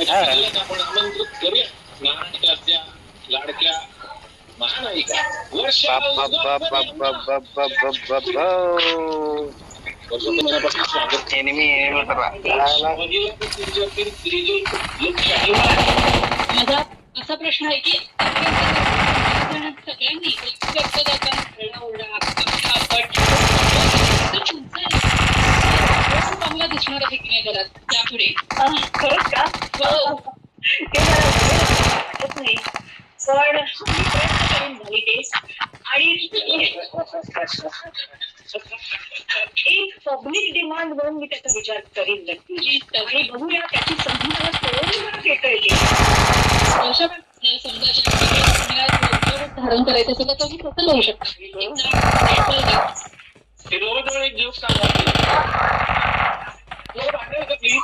आपण आमंत्रित करूया महाराष्ट्राच्या लाडक्या महानायिका वर्षा वर्षभरापासून स्वागत माझा असा प्रश्न आहे की सगळ्यांनी व्यक्त करताना ओरडा चांगला दिसणार आहे की नाही घरात त्यापुढे खरंच का ते मला वाटत नाही पण मी प्रयत्न करून झाली टेस्ट आणि एक पब्लिक डिमांड म्हणून मी त्याचा विचार करीन नक्की आणि बघूया त्याची संधी मला थोडी येतोय धारण करायचं असेल तर तुम्ही कसं करू शकता जवळजवळ एक जोक सांगा प्लीज